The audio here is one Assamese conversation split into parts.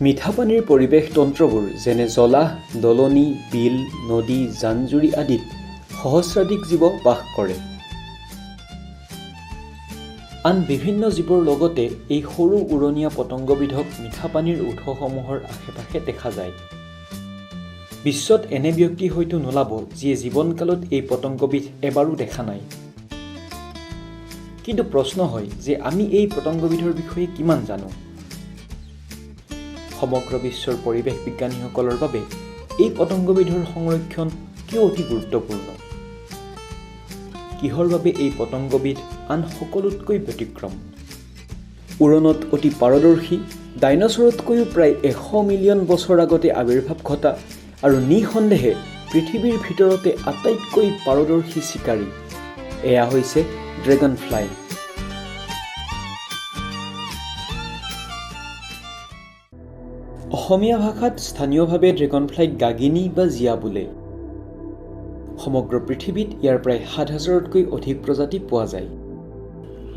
মিঠা পানীৰ পৰিৱেশ তন্ত্ৰবোৰ যেনে জলাহ, দলনি, বিল, নদী, জান-জুৰি আদিত সহস্ৰাধিক জীৱ বাস কৰে। আন বিভিন্ন জীৱৰ লগতে এই সৰু উৰণীয়া পতংগবিধক মিঠা পানীৰ উৎসসমূহৰ আশে-পাশে দেখা যায়। বিশ্বত এনে ব্যক্তি হয়তো নোলাব যিয়ে জীৱনকালত এই পতংগবিধ এবাৰো দেখা নাই। কিন্তু প্ৰশ্ন হয় যে আমি এই পতংগবিধৰ বিষয়ে কিমান জানো? সমগ্ৰ বিশ্বৰ পৰিৱেশ বিজ্ঞানীসকলৰ বাবে এই পতংগবিধৰ সংৰক্ষণ কিয় অতি গুৰুত্বপূৰ্ণ? কিহৰ বাবে এই পতংগবিধ আন সকলোতকৈ ব্যতিক্ৰম? উৰণত অতি পাৰদৰ্শী, ডাইনছৰতকৈও প্ৰায় 100 মিলিয়ন বছৰ আগতে আৱিৰ্ভাৱ ঘটা আৰু নিঃসন্দেহে পৃথিৱীৰ ভিতৰতে আটাইতকৈ পাৰদৰ্শী চিকাৰী, এয়া হৈছে ড্ৰেগন ফ্লাই। অসমীয়া ভাষাত স্থানীয়ভাৱে ড্ৰেগন ফ্লাইক গাগিনী বা জিয়া বোলে। সমগ্ৰ পৃথিৱীত ইয়াৰ প্ৰায় ৭,০০০তকৈ অধিক প্ৰজাতি পোৱা যায়।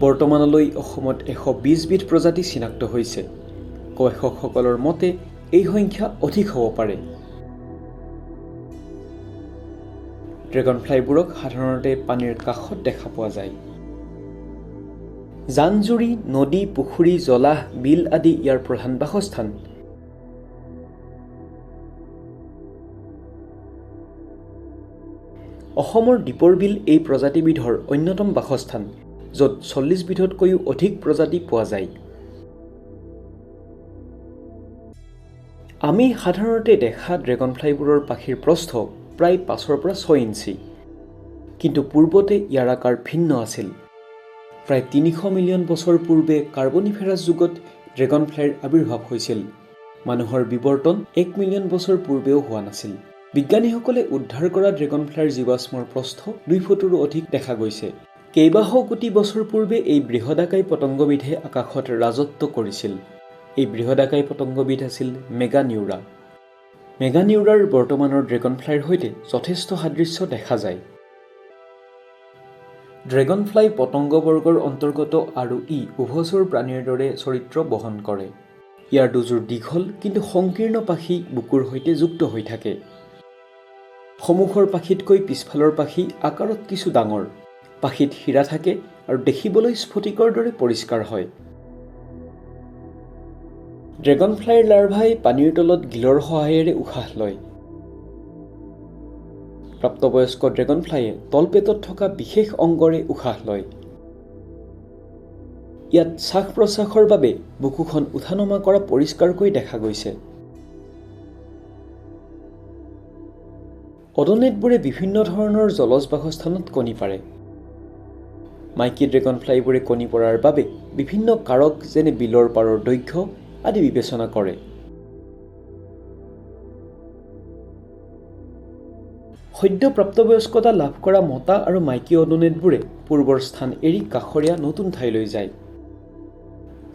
বৰ্তমানলৈ অসমত ১২০ বিধ প্ৰজাতি চিনাক্ত হৈছে। গৱেষকসকলৰ মতে এই সংখ্যা অধিক হ'ব পাৰে। ড্ৰেগন ফ্লাইবোৰক সাধাৰণতে পানীৰ কাষত দেখা পোৱা যায়। জান-জুৰি, নদী, পুখুৰী, জলাহ, বিল আদি ইয়াৰ প্ৰধান বাসস্থান। অসমৰ দীপৰ বিল এই প্ৰজাতিবিধৰ অন্যতম বাসস্থান, য'ত ৪০ বিধতকৈও অধিক প্ৰজাতি পোৱা যায়। আমি সাধাৰণতে দেখা ড্ৰেগন ফ্লাইবোৰৰ পাখিৰ প্ৰস্থ প্ৰায় ৫ৰ পৰা ৬ ইঞ্চি। কিন্তু পূৰ্বতে ইয়াৰ আকাৰ ভিন্ন আছিল। প্ৰায় ৩০০ মিলিয়ন বছৰ পূৰ্বে কাৰ্বনিফেৰাছ যুগত ড্ৰেগন ফ্লাইৰ আৱিৰ্ভাৱ হৈছিল। মানুহৰ বিৱৰ্তন ১ মিলিয়ন বছৰ পূৰ্বেও হোৱা নাছিল। বিজ্ঞানীসকলে উদ্ধাৰ কৰা ড্ৰেগন ফ্লাইৰ জীৱাশ্মৰ প্ৰস্থ ২ ফুটৰো অধিক দেখা গৈছে। কেইবাশ কোটি বছৰ পূৰ্বে এই বৃহদাকায় পতংগবিধে আকাশত ৰাজত্ব কৰিছিল। এই বৃহদাকায় পতংগবিধ আছিল মেগানিউৰা। মেগানিউৰাৰ বৰ্তমানৰ ড্ৰেগন ফ্লাইৰ সৈতে যথেষ্ট সাদৃশ্য দেখা যায়। ড্ৰেগন ফ্লাই পতংগ বৰ্গৰ অন্তৰ্গত আৰু ই উভচৰ প্ৰাণীৰ দৰে চৰিত্ৰ বহন কৰে। ইয়াৰ দুযোৰ দীঘল কিন্তু সংকীৰ্ণ পাখি বুকুৰ সৈতে যুক্ত হৈ থাকে। সন্মুখৰ পাখিতকৈ পিছফালৰ পাখি আকাৰত কিছু ডাঙৰ। পাখিত শিৰা থাকে আৰু দেখিবলৈ স্ফটিকৰ দৰে পৰিষ্কাৰ হয়। ড্ৰেগন ফ্লাইৰ লাৰ্ভাই পানীৰ তলত গিলৰ সহায়েৰে উশাহ লয়। প্ৰাপ্তবয়স্ক ড্ৰেগন ফ্লাইয়ে তলপেটত থকা বিশেষ অংগৰে উশাহ লয়। ইয়াত শ্বাস-প্ৰশ্বাসৰ বাবে বুকুখন উঠা-নমা কৰা পৰিষ্কাৰকৈ দেখা গৈছে। অডনেটবোৰে বিভিন্ন ধৰণৰ জলজ বাসস্থানত কণী পাৰে। মাইকী ড্ৰেগন ফ্লাইবোৰে কণী পৰাৰ বাবে বিভিন্ন কাৰক যেনে বিলৰ পাৰৰ দৈৰ্ঘ্য আদি বিবেচনা কৰে। সদ্য প্ৰাপ্তবয়স্কতা লাভ কৰা মতা আৰু মাইকী অডনেটবোৰে পূৰ্বৰ স্থান এৰি কাষৰীয়া নতুন ঠাইলৈ যায়।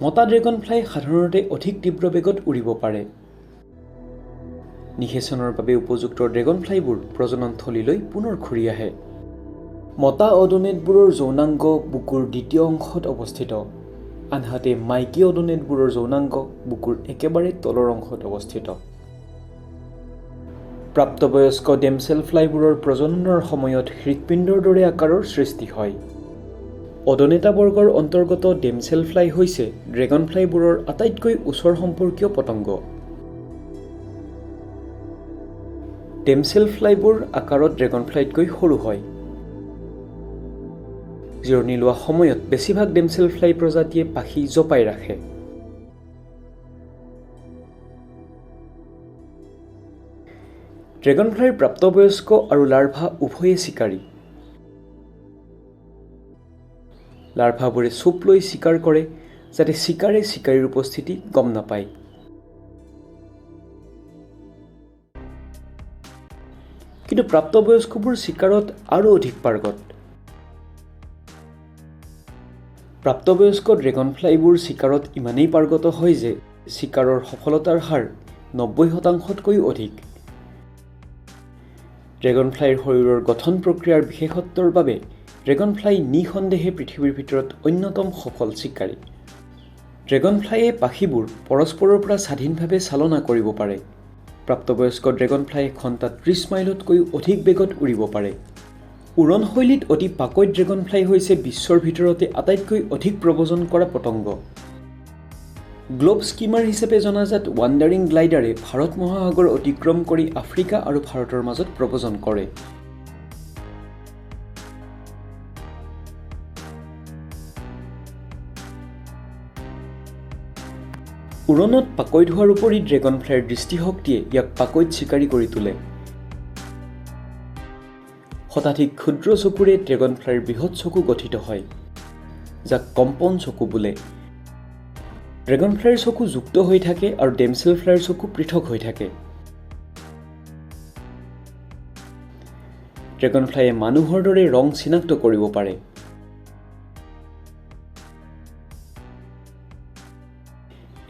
মতা ড্ৰেগন ফ্লাই সাধাৰণতে অধিক তীব্ৰ বেগত উৰিব পাৰে। নিষেচনৰ বাবে উপযুক্ত ড্ৰেগন ফ্লাইবোৰ প্ৰজননথলীলৈ পুনৰ ঘূৰি আহে। মতা অডনেটবোৰৰ যৌনাংগ বুকুৰ দ্বিতীয় অংশত অৱস্থিত, আনহাতে মাইকী অডনেটবোৰৰ যৌনাংগ বুকুৰ একেবাৰে তলৰ অংশত অৱস্থিত। প্ৰাপ্তবয়স্ক ডেমছেল ফ্লাইবোৰৰ প্ৰজননৰ সময়ত হৃৎপিণ্ডৰ দৰে আকাৰৰ সৃষ্টি হয়। অডনেটা বৰ্গৰ অন্তৰ্গত ডেমছেল ফ্লাই হৈছে ড্ৰেগন ফ্লাইবোৰৰ আটাইতকৈ ওচৰ সম্পৰ্কীয় পতংগ। ডেমছেল ফ্লাইবোৰ আকাৰত ড্ৰেগন ফ্লাইতকৈ সৰু হয়। জিৰণি লোৱা সময়ত বেছিভাগ ডেমছেল ফ্লাই প্ৰজাতিয়ে পাখি জপাই ৰাখে। ড্ৰেগন ফ্লাইৰ প্ৰাপ্তবয়স্ক আৰু লাৰ্ভা উভয়ে চিকাৰী। লাৰ্ভাবোৰে চুপ লৈ চিকাৰ কৰে যাতে চিকাৰে চিকাৰীৰ উপস্থিতি গম নাপায়। কিন্তু প্ৰাপ্তবয়স্কবোৰ চিকাৰত আৰু অধিক পাৰ্গত। প্ৰাপ্তবয়স্ক ড্ৰেগন ফ্লাইবোৰ চিকাৰত ইমানেই পাৰ্গত হয় যে চিকাৰৰ সফলতাৰ হাৰ ৯০%তকৈও অধিক। ড্ৰেগন ফ্লাইৰ শৰীৰৰ গঠন প্ৰক্ৰিয়াৰ বিশেষত্বৰ বাবে ড্ৰেগন ফ্লাই নিঃসন্দেহে পৃথিৱীৰ ভিতৰত অন্যতম সফল চিকাৰী। ড্ৰেগন ফ্লাইয়ে পাখিবোৰ পৰস্পৰৰ পৰা স্বাধীনভাৱে চালনা কৰিব পাৰে। প্ৰাপ্তবয়স্ক ড্ৰেগন ফ্লাইয়ে ঘণ্টাত 30 মাইলতকৈও অধিক বেগত উৰিব পাৰে। উৰণশৈলীত অতি পাকৈত ড্ৰেগন ফ্লাই হৈছে বিশ্বৰ ভিতৰতে আটাইতকৈ অধিক প্ৰব্ৰজন কৰা পতংগ। গ্লোব স্কিমাৰ হিচাপে জনাজাত ৱাণ্ডাৰিং গ্লাইডাৰে ভাৰত মহাসাগৰ অতিক্ৰম কৰি আফ্ৰিকা আৰু ভাৰতৰ মাজত প্ৰব্ৰজন কৰে। উৰণত পাকৈত হোৱাৰ উপৰি ড্ৰেগন ফ্লাইৰ দৃষ্টিশক্তিয়ে ইয়াক পাকৈত চিকাৰী কৰি তোলে। শতাধিক ক্ষুদ্ৰ চকুৰে ড্ৰেগন ফ্লাইৰ বৃহৎ চকু গঠিত হয়, যাক কম্পন চকু বোলে। ড্ৰেগন ফ্লাইৰ চকু যুক্ত হৈ থাকে আৰু ডেমছেল ফ্লাইৰ চকু পৃথক হৈ থাকে। ড্ৰেগন ফ্লাইয়ে মানুহৰ দৰে ৰং চিনাক্ত কৰিব পাৰে।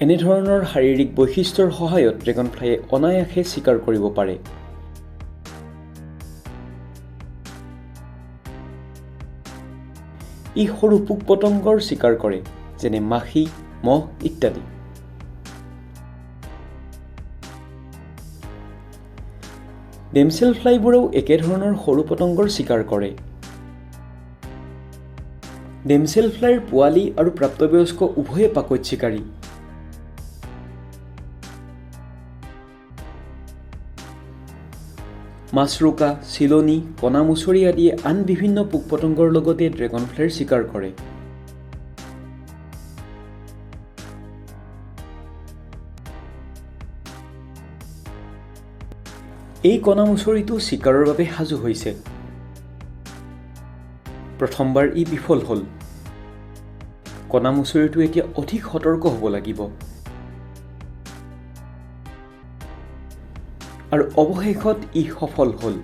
এনেধৰণৰ শাৰীৰিক বৈশিষ্ট্যৰ সহায়ত ড্ৰেগন ফ্লাইয়ে অনায়াসে চিকাৰ কৰিব পাৰে। ই সৰু পোক পতংগৰ চিকাৰ কৰে, যেনে মাখি, মহ ইত্যাদি। ডেমছেল ফ্লাইবোৰেও একেধৰণৰ সৰু পতংগৰ চিকাৰ কৰে। ডেমছেল ফ্লাইৰ পোৱালি আৰু প্ৰাপ্তবয়স্ক উভয়ে পাকৈত চিকাৰী। মাছৰোকা, চিলনী, কণামুচৰি আদিয়ে আন বিভিন্ন পোক পতংগৰ লগতে ড্ৰেগন ফ্লাইৰ চিকাৰ কৰে। এই কণামুচৰিটো চিকাৰৰ বাবে সাজু হৈছে। প্ৰথমবাৰ ই বিফল হ'ল। কণামুচৰিটো এতিয়া অধিক সতৰ্ক হ'ব লাগিব। আৰু অৱশেষত ই সফল হ'ল।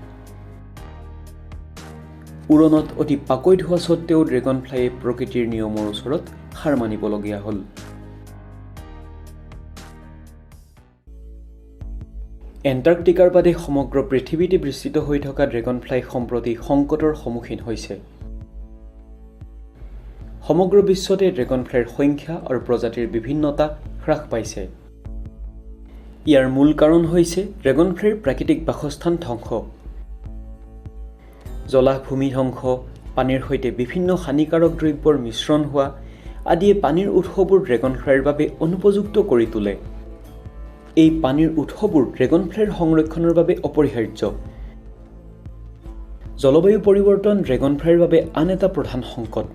উৰণত অতি পাকৈত হোৱা স্বত্তেও ড্ৰেগন ফ্লাইয়ে প্ৰকৃতিৰ নিয়মৰ ওচৰত হাৰ মানিবলগীয়া হ'ল। এণ্টাৰ্কটিকাৰ বাদে সমগ্ৰ পৃথিৱীতে বিস্তৃত হৈ থকা ড্ৰেগন ফ্লাই সম্প্ৰতি সংকটৰ সন্মুখীন হৈছে। সমগ্ৰ বিশ্বতে ড্ৰেগন ফ্লাইৰ সংখ্যা আৰু প্ৰজাতিৰ বিভিন্নতা হ্ৰাস পাইছে। ইয়াৰ মূল কাৰণ হৈছে ড্ৰেগন ফ্লাইৰ প্ৰাকৃতিক বাসস্থান ধ্বংস। জলাহভূমি ধ্বংস, পানীৰ সৈতে বিভিন্ন হানিকাৰক দ্ৰব্যৰ মিশ্ৰণ হোৱা আদিয়ে পানীৰ উৎসবোৰ ড্ৰেগন ফ্লাইৰ বাবে অনুপযুক্ত কৰি তোলে। এই পানীৰ উৎসবোৰ ড্ৰেগন ফ্লাইৰ সংৰক্ষণৰ বাবে অপৰিহাৰ্য। জলবায়ু পৰিৱৰ্তন ড্ৰেগন ফ্লাইৰ বাবে আন এটা প্ৰধান সংকট।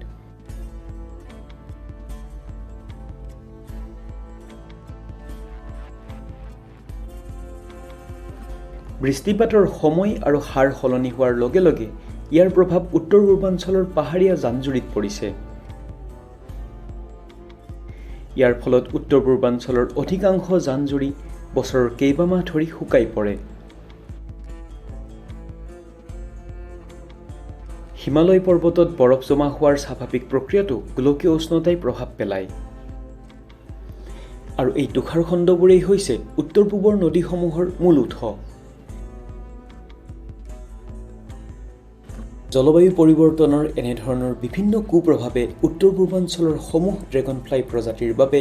বৃষ্টিপাতৰ সময় আৰু হাৰ সলনি হোৱাৰ লগে লগে ইয়াৰ প্ৰভাৱ উত্তৰ পূৰ্বাঞ্চলৰ পাহাৰীয়া জান-জুৰিত পৰিছে। ইয়াৰ ফলত উত্তৰ পূৰ্বাঞ্চলৰ অধিকাংশ জান-জুৰি বছৰৰ কেইবামাহ ধৰি শুকাই পৰে। হিমালয় পৰ্বতত বৰফ জমা হোৱাৰ স্বাভাৱিক প্ৰক্ৰিয়াটো গোলকীয় উষ্ণতাই প্ৰভাৱ পেলায়। আৰু এই তুষাৰখণ্ডবোৰেই হৈছে উত্তৰ পূবৰ নদীসমূহৰ মূল উৎস। জলবায়ু পৰিৱৰ্তনৰ এনেধৰণৰ বিভিন্ন কুপ্ৰভাৱে উত্তৰ পূৰ্বাঞ্চলৰ সমূহ ড্ৰেগন ফ্লাই প্ৰজাতিৰ বাবে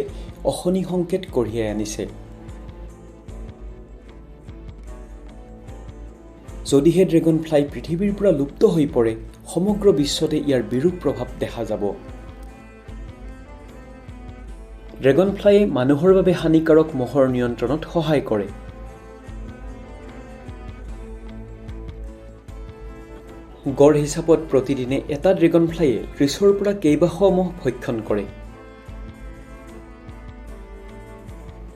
অশনি সংকেত কঢ়িয়াই আনিছে। যদিহে ড্ৰেগন ফ্লাই পৃথিৱীৰ পৰা লুপ্ত হৈ পৰে, সমগ্ৰ বিশ্বতে ইয়াৰ বিৰূপ প্ৰভাৱ দেখা যাব। ড্ৰেগন ফ্লাইয়ে মানুহৰ বাবে হানিকাৰক মহৰ নিয়ন্ত্ৰণত সহায় কৰে। গড় হিচাপত প্ৰতিদিনে এটা ড্ৰেগন ফ্লাইয়ে 30ৰ পৰা কেইবাশ মহ ভক্ষণ কৰে।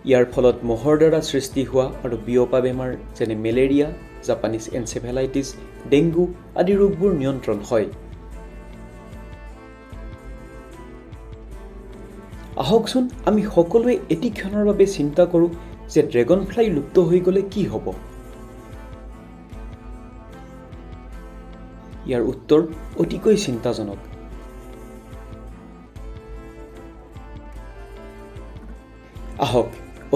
ইয়াৰ ফলত মহৰ দ্বাৰা সৃষ্টি হোৱা আৰু বিয়পা বেমাৰ যেনে মেলেৰিয়া, জাপানীজ এনচেফেলাইটিছ, ডেংগু আদি ৰোগবোৰ নিয়ন্ত্ৰণ হয়। আহকচোন আমি সকলোৱে এটি ক্ষণৰ বাবে চিন্তা কৰোঁ যে ড্ৰেগন ফ্লাই লুপ্ত হৈ গ'লে কি হ'ব। ইয়াৰ উত্তৰ অতিকৈ চিন্তাজনক। আহক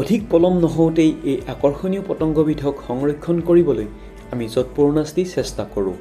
অধিক পলম নহওঁতেই এই আকৰ্ষণীয় পতংগবিধক সংৰক্ষণ কৰিবলৈ আমি যৎপৰোনাস্তি চেষ্টা কৰোঁ।